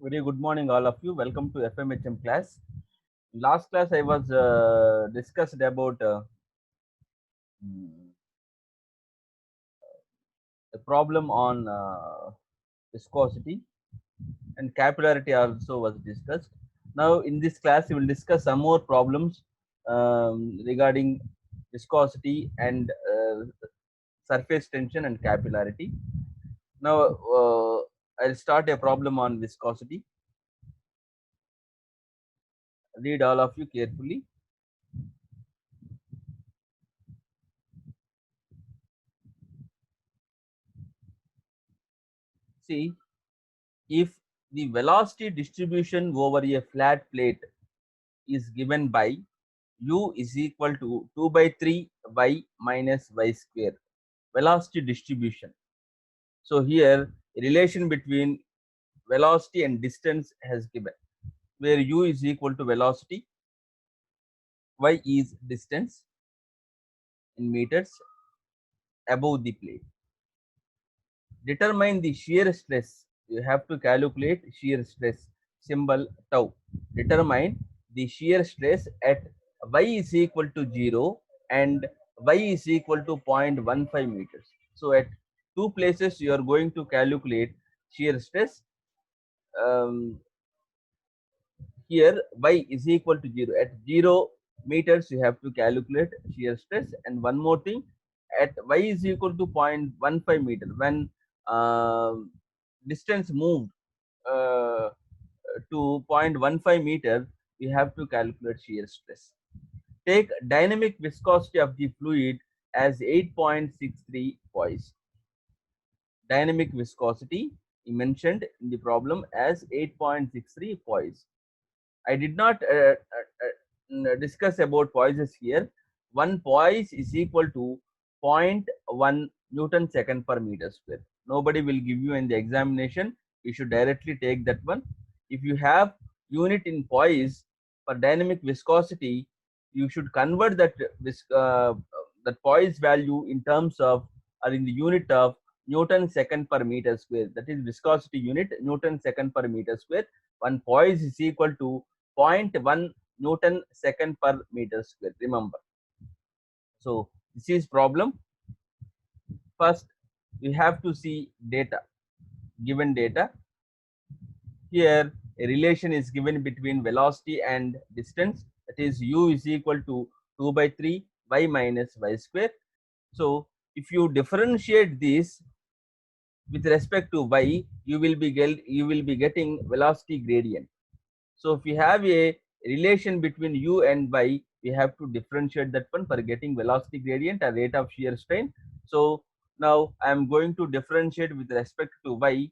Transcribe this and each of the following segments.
Very good morning, all of you. Welcome to FMHM class. Last class, I was discussed about mm, the problem on viscosity and capillarity also was discussed. Now, in this class, we will discuss some more problems regarding viscosity and surface tension and capillarity. Now, I'll start a problem on viscosity. Read all of you carefully. See, if the velocity distribution over a flat plate is given by u is equal to 2 by 3 y minus y square, velocity distribution. So here a relation between velocity and distance has given, where u is equal to velocity, y is distance in meters above the plate. Determine the shear stress. You have to calculate shear stress, symbol tau. Determine the shear stress at y is equal to 0 and y is equal to 0.15 meters. So at two places you are going to calculate shear stress. Um, Here y is equal to 0. At 0 meters you have to calculate shear stress. And one more thing, at y is equal to 0.15 meter, when uh, distance moved uh, to 0.15 meter, we have to calculate shear stress. Take dynamic viscosity of the fluid as 8.63 poise. Dynamic viscosity mentioned in the problem as 8.63 poise. I did not discuss about poises here. One poise is equal to zero point 0.1 Newton second per meter square. Nobody will give you in the examination. You should directly take that one. If you have unit in poise for dynamic viscosity, you should convert that poise value in terms of, or in the unit of, Newton second per meter square. That is viscosity unit, Newton second per meter square. One poise is equal to 0.1 Newton second per meter square. Remember. So this is problem. First, we have to see data. Given data, here a relation is given between velocity and distance. That is u is equal to 2 by 3 y minus y square. So if you differentiate this with respect to y, you will be getting velocity gradient. So if we have a relation between u and y, we have to differentiate that one for getting velocity gradient or rate of shear strain. So now I am going to differentiate with respect to y.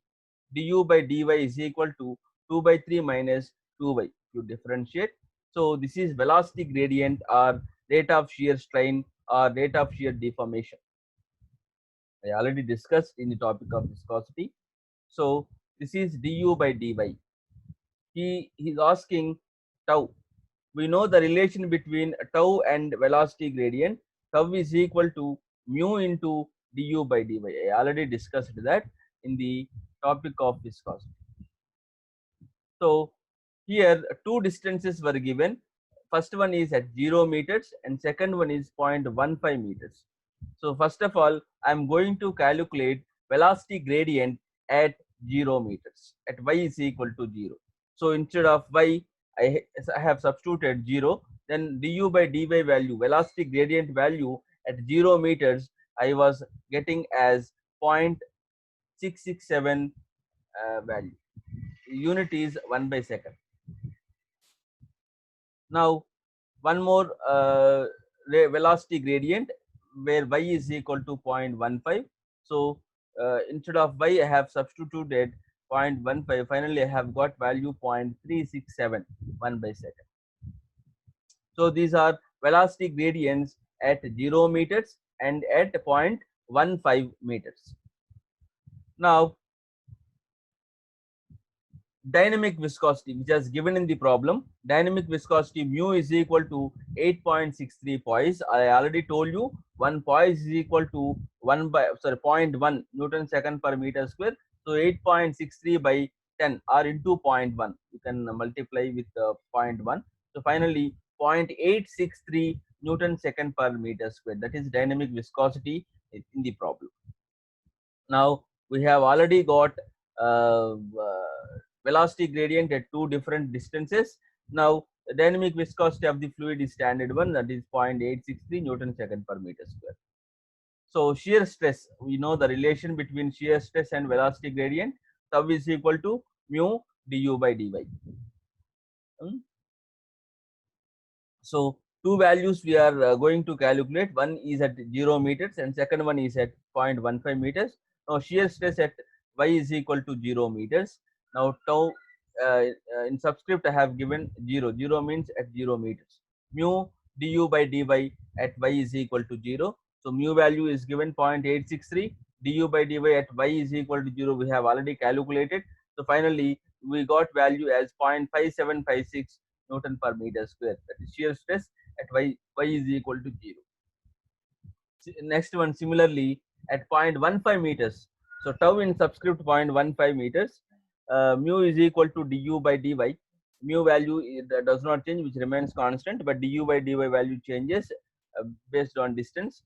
Du by dy is equal to 2 by 3 minus 2y. You differentiate. So this is velocity gradient or rate of shear strain or rate of shear deformation. I already discussed in the topic of viscosity. So this is du by dy. He's asking tau. We know the relation between tau and velocity gradient. Tau is equal to mu into du by dy. I already discussed that in the topic of viscosity. So here two distances were given. First one is at 0 meters and second one is 0.15 meters. So first of all, I am going to calculate velocity gradient at 0 meters, at y is equal to 0. So instead of y, I have substituted 0. Then du by dy value, velocity gradient value at 0 meters, I was getting as 0.667 value. Unit is 1 by second. Now one more velocity gradient where y is equal to 0.15. So instead of y, I have substituted 0.15. Finally, I have got value 0.367 1 by second. So these are velocity gradients at 0 meters and at 0.15 meters. Now dynamic viscosity, which is given in the problem. Dynamic viscosity mu is equal to 8.63 poise. I already told you one poise is equal to 0.1 Newton second per meter square. So 8.63 by 10 or into 0.1. You can multiply with 0.1. So finally 0.863 Newton second per meter square. That is dynamic viscosity in the problem. Now we have already got velocity gradient at two different distances. Now the dynamic viscosity of the fluid is standard one, that is 0.863 Newton second per meter square. So shear stress, we know the relation between shear stress and velocity gradient. Tau is equal to mu du by dy. So two values we are going to calculate. One is at 0 meters and second one is at 0.15 meters. Now shear stress at y is equal to 0 meters. Now tau in subscript I have given 0. 0 means at 0 meters. Mu du by dy at y is equal to 0. So mu value is given 0.863. Du by dy at y is equal to 0 we have already calculated. So finally we got value as 0.5756 Newton per meter square. That is shear stress at y is equal to 0. Next one, similarly at 0.15 meters. So tau in subscript 0.15 meters. Mu is equal to du by dy. Mu value does not change, which remains constant, but du by dy value changes based on distance.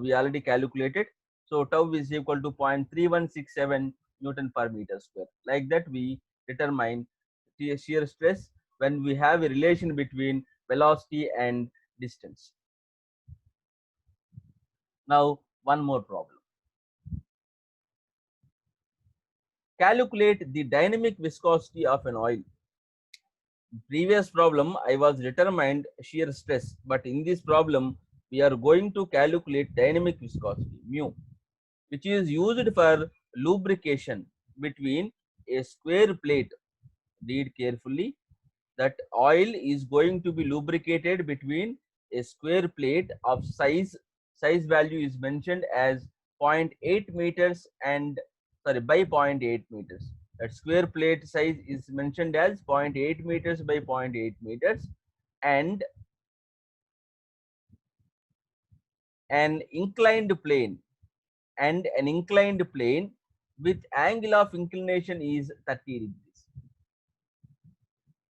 We already calculated. So tau is equal to 0.3167 Newton per meter square. Like that, we determine the shear stress when we have a relation between velocity and distance. Now, one more problem. Calculate the dynamic viscosity of an oil. Previous problem, I was determined shear stress, but in this problem, we are going to calculate dynamic viscosity, mu, which is used for lubrication between a square plate. Read carefully. That oil is going to be lubricated between a square plate of size value is mentioned as 0.8 meters and sorry by 0.8 meters. That square plate size is mentioned as 0.8 meters by 0.8 meters and an inclined plane with angle of inclination is 30 degrees.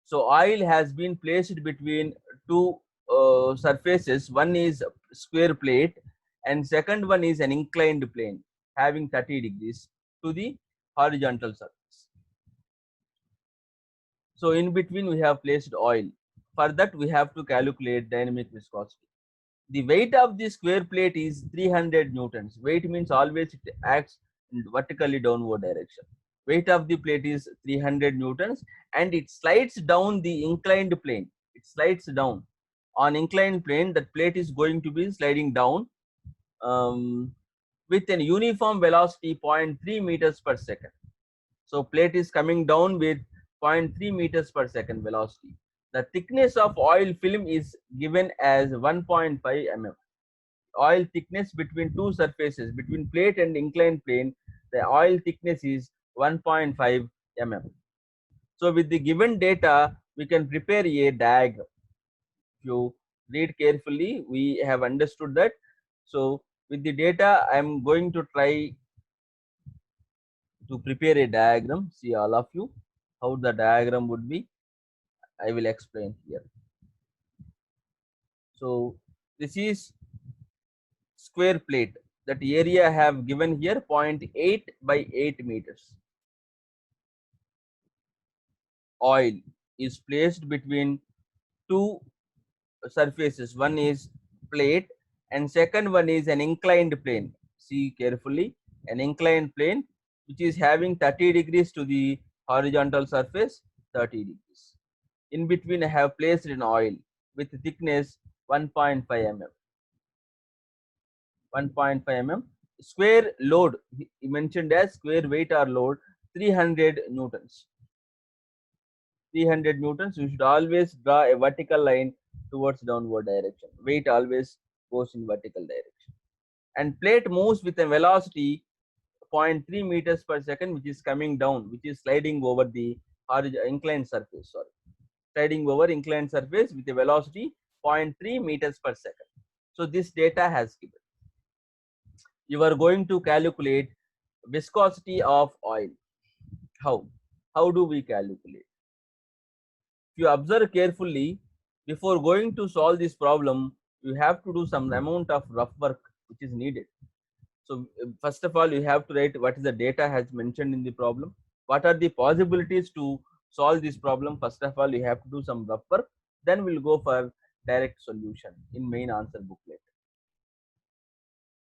So oil has been placed between two surfaces. One is square plate and second one is an inclined plane having 30 degrees to the horizontal surface. So in between we have placed oil. For that we have to calculate dynamic viscosity. The weight of the square plate is 300 newtons. Weight means always it acts in vertically downward direction. Weight of the plate is 300 newtons and it slides down the inclined plane. It slides down. On inclined plane, that plate is going to be sliding down with an uniform velocity 0.3 meters per second. So plate is coming down with 0.3 meters per second velocity. The thickness of oil film is given as 1.5 mm. Oil thickness between two surfaces, between plate and inclined plane, the oil thickness is 1.5 mm. So with the given data, we can prepare a diagram. If you read carefully, we have understood that. So with the data, I am going to try to prepare a diagram. See all of you how the diagram would be. I will explain here. So this is square plate. That area I have given here 0.8 by 8 meters. Oil is placed between two surfaces. One is plate and second one is an inclined plane. See carefully, an inclined plane which is having 30 degrees to the horizontal surface, 30 degrees. In between I have placed an oil with thickness 1.5 mm. 1.5 mm. Square load mentioned as square weight or load 300 newtons. 300 newtons. You should always draw a vertical line towards downward direction. Weight always goes in vertical direction. And plate moves with a velocity 0.3 meters per second, which is coming down, which is sliding over the inclined surface. Sorry, sliding over inclined surface with a velocity 0.3 meters per second. So this data has given. You are going to calculate viscosity of oil. How? How do we calculate? If you observe carefully, before going to solve this problem, you have to do some amount of rough work which is needed. So first of all, you have to write what is the data has mentioned in the problem. What are the possibilities to solve this problem? First of all, you have to do some rough work. Then we'll go for direct solution in main answer booklet.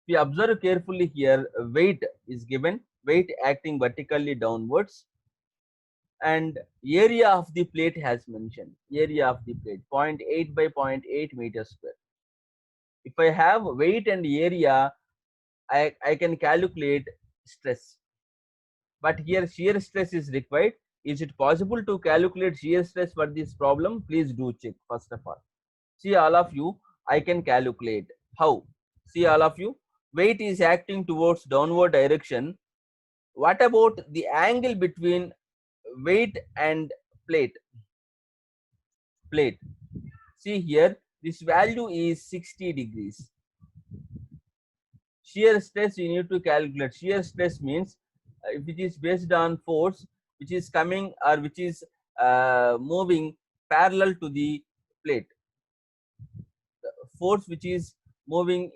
If you observe carefully here, weight is given, weight acting vertically downwards, and area of the plate has mentioned, area of the plate 0.8 by 0.8 meters square. If I have weight and area, I can calculate stress, but here shear stress is required. Is it possible to calculate shear stress for this problem? Please do check. First of all, see all of you, I can calculate. How? See all of you, weight is acting towards downward direction. What about the angle between weight and plate? See here, this value is 60 degrees. Shear stress you need to calculate. Shear stress means if it is based on force which is coming or which is moving parallel to the plate. The force which is moving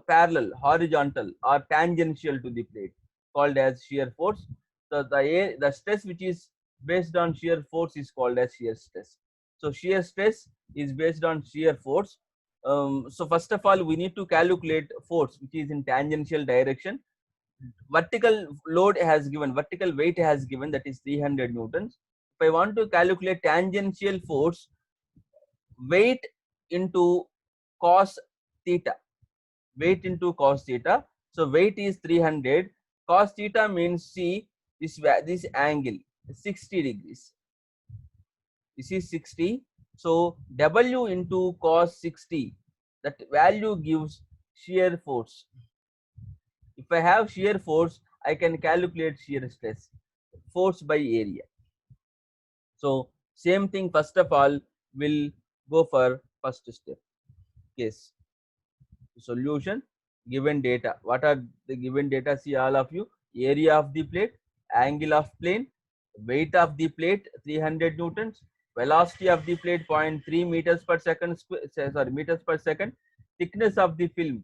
parallel, horizontal or tangential to the plate called as shear force. So the stress which is based on shear force is called as shear stress. So shear stress is based on shear force. So first of all, we need to calculate force which is in tangential direction. Vertical load has given, vertical weight has given, that is 300 newtons. If I want to calculate tangential force, weight into cos theta, weight into cos theta. So weight is 300, cos theta means, see this angle 60 degrees, this is 60. So W into cos 60, that value gives shear force. If I have shear force, I can calculate shear stress, force by area. So same thing, first of all, we'll go for first step. Yes, solution, given data. What are the given data? See all of you, area of the plate, angle of plane, weight of the plate 300 newtons, velocity of the plate 0.3 meters per second, meters per second, thickness of the film,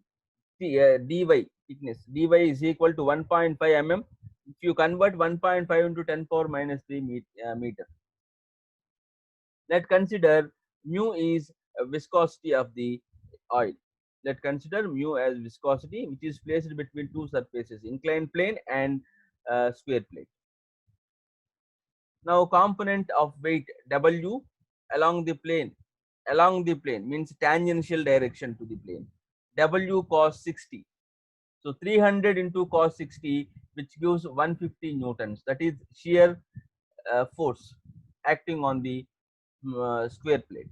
dy thickness, dy is equal to 1.5 mm. If you convert 1.5 into 10 power minus 3 meter. Let's consider mu is viscosity of the oil. Let's consider mu as viscosity, which is placed between two surfaces, inclined plane and square plate. Now component of weight W along the plane means tangential direction to the plane. W cos 60. So 300 into cos 60, which gives 150 newtons. That is shear force acting on the square plate.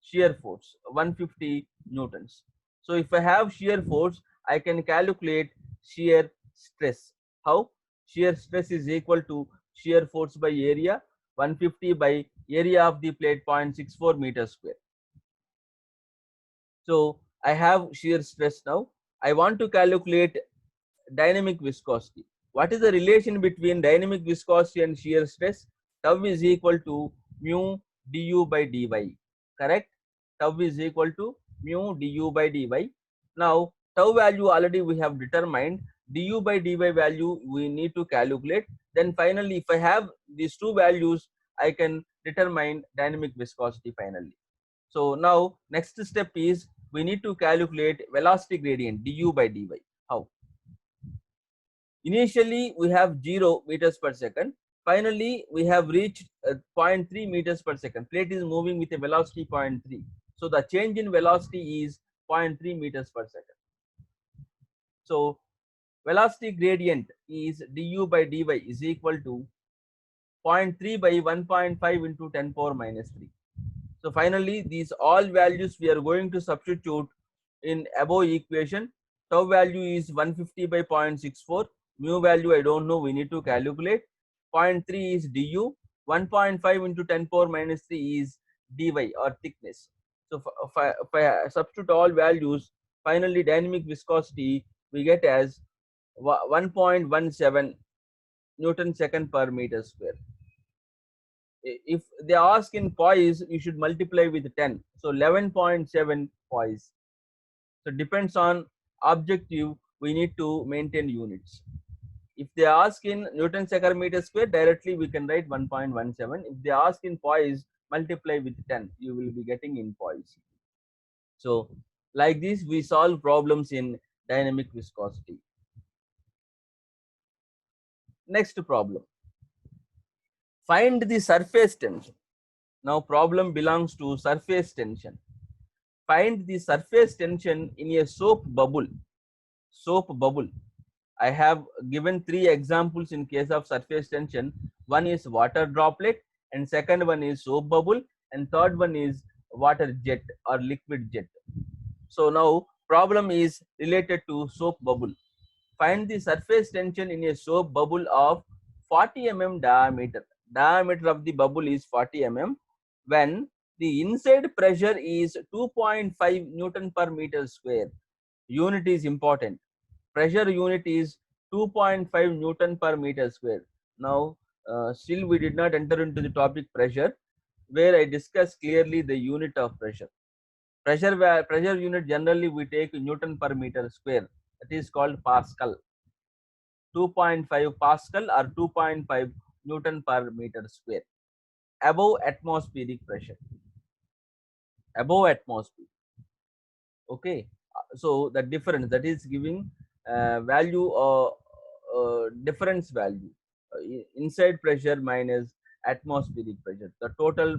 Shear force 150 newtons. So if I have shear force, I can calculate shear stress. How? Shear stress is equal to shear force by area, 150 by area of the plate 0.64 meters square. So I have shear stress now. I want to calculate dynamic viscosity. What is the relation between dynamic viscosity and shear stress? Tau is equal to mu du by dy. Correct? Tau is equal to mu du by dy. Now tau value already we have determined. Du by dy value we need to calculate. Then finally, if I have these two values, I can determine dynamic viscosity finally. So now next step is we need to calculate velocity gradient du by dy. How? Initially we have 0 meters per second. Finally we have reached 0.3 meters per second. Plate is moving with a velocity 0.3. So the change in velocity is 0.3 meters per second. So velocity gradient is du by dy is equal to 0.3 by 1.5 into 10 power minus 3. So finally these all values we are going to substitute in above equation. Tau value is 150 by 0.64. Mu value I don't know, we need to calculate. 0.3 is du. 1.5 into 10 power minus 3 is dy or thickness. So if I substitute all values, finally dynamic viscosity we get as 1.17 Newton second per meter square. If they ask in poise, you should multiply with 10. So 11.7 poise. So depends on objective, we need to maintain units. If they ask in Newton second meter square, directly we can write 1.17. If they ask in poise, multiply with 10. You will be getting in poise. So like this, we solve problems in dynamic viscosity. Next problem. Find the surface tension. Now problem belongs to surface tension. Find the surface tension in a soap bubble. Soap bubble. I have given three examples in case of surface tension. One is water droplet, and second one is soap bubble, and third one is water jet or liquid jet. So now problem is related to soap bubble. Find the surface tension in a soap bubble of 40 mm diameter. Diameter of the bubble is 40 mm when the inside pressure is 2.5 Newton per meter square. Unit is important. Pressure unit is 2.5 Newton per meter square. Now, still we did not enter into the topic pressure, where I discuss clearly the unit of pressure. Pressure unit generally we take Newton per meter square. That is called Pascal. 2.5 Pascal or 2.5 Newton per meter square. Above atmospheric pressure. Above atmosphere. Okay. So the difference, that is giving value or difference value. Inside pressure minus atmospheric pressure. The total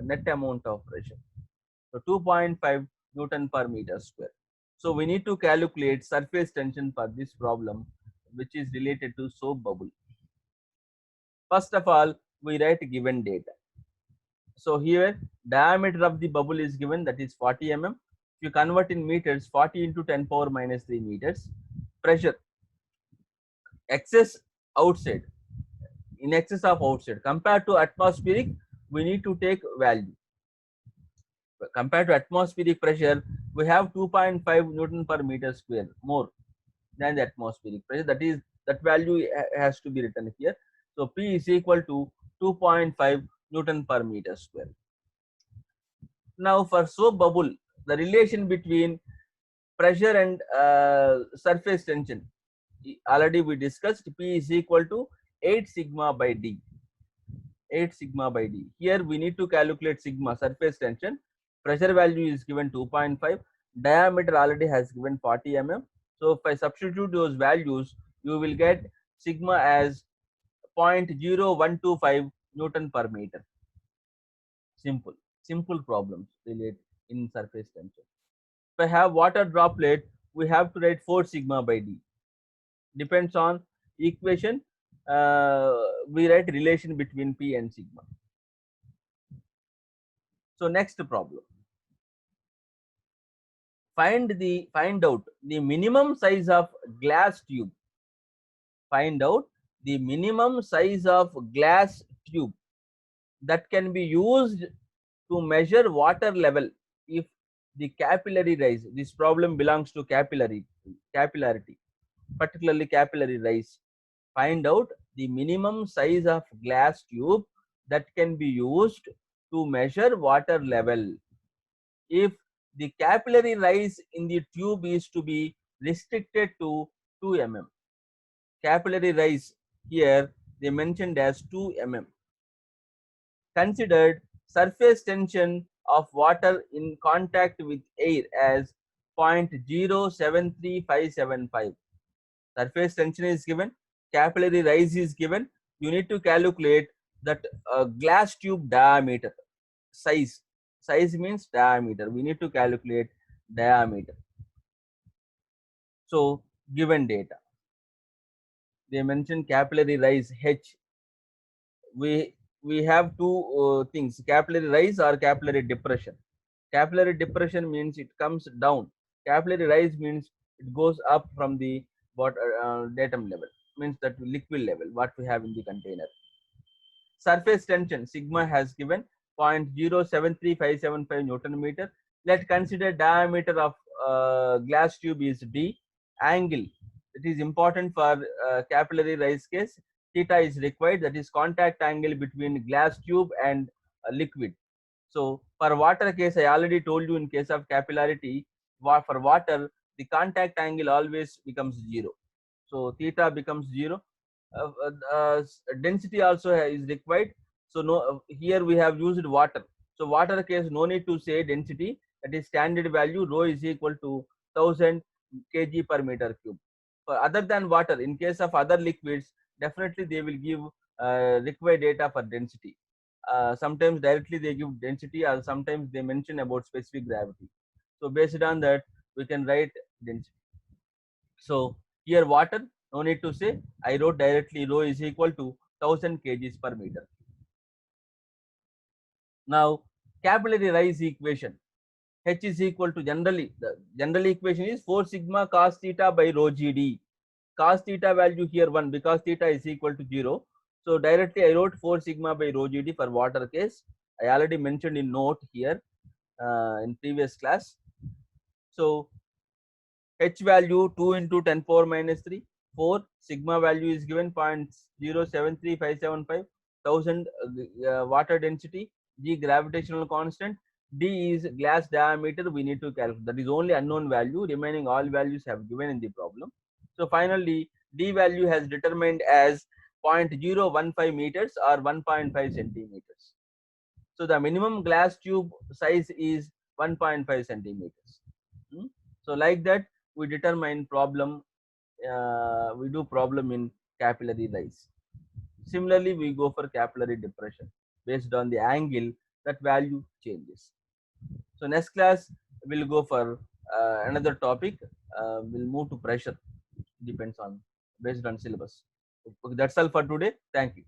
net amount of pressure. So 2.5 Newton per meter square. So we need to calculate surface tension for this problem, which is related to soap bubble. First of all, we write given data. So here diameter of the bubble is given, that is 40 mm. If you convert in meters, 40 into 10 power minus 3 meters. Pressure excess outside, in excess of outside. Compared to atmospheric, we need to take value. Compared to atmospheric pressure, we have 2.5 Newton per meter square more than the atmospheric pressure. That value has to be written here. So P is equal to 2.5 Newton per meter square. Now for soap bubble, the relation between pressure and surface tension, already we discussed. P is equal to 8 sigma by D. 8 sigma by D. Here we need to calculate sigma, surface tension. Pressure value is given 2.5. Diameter already has given 40 mm. So if I substitute those values, you will get sigma as 0.0125 Newton per meter. Simple problems relate in surface tension. If I have water droplet, we have to write 4 sigma by D. Depends on equation. We write relation between P and sigma. So next problem. Find out the minimum size of glass tube. Find out the minimum size of glass tube that can be used to measure water level if the capillary rise. This problem belongs to capillarity, particularly capillary rise. Find out the minimum size of glass tube that can be used to measure water level if the capillary rise in the tube is to be restricted to 2 mm. Capillary rise here they mentioned as 2 mm. Considered surface tension of water in contact with air as 0.073575. Surface tension is given, capillary rise is given. You need to calculate that glass tube diameter. Size means diameter. We need to calculate diameter. So given data, they mention capillary rise H. We have two things: capillary rise or capillary depression. Capillary depression means it comes down. Capillary rise means it goes up from the datum level. Means that liquid level what we have in the container. Surface tension sigma has given 0.073575 Newton meter. Let's consider diameter of glass tube is D. Angle, it is important for capillary rise case. theta is required, that is contact angle between glass tube and liquid. So for water case, I already told you in case of capillarity, for water, the contact angle always becomes 0. So theta becomes 0. Density also is required. So no, here we have used water. So water case, no need to say density. That is standard value, rho is equal to 1000 kg per meter cube. For other than water, in case of other liquids, definitely they will give required data for density. Sometimes directly they give density, or sometimes they mention about specific gravity. So based on that, we can write density. So here water, no need to say. I wrote directly rho is equal to 1000 kgs per meter. Now capillary rise equation. H is equal to, generally the general equation is 4 sigma cos theta by rho GD. Cos theta value here 1 because theta is equal to 0. So directly I wrote 4 sigma by rho GD for water case. I already mentioned in note here in previous class. So H value 2 into 10 power minus 3, 4. Sigma value is given 0.073575, 1000 water density, G gravitational constant, D is glass diameter we need to calculate. That is only unknown value, remaining all values have given in the problem. So finally, D value has determined as 0.015 meters or 1.5 centimeters. So the minimum glass tube size is 1.5 centimeters. Hmm? So like that, we determine problem. We do problem in capillary rise. Similarly, we go for capillary depression based on the angle, that value changes. So next class we'll go for another topic. We'll move to pressure. Depends on based on syllabus. Okay, that's all for today. Thank you.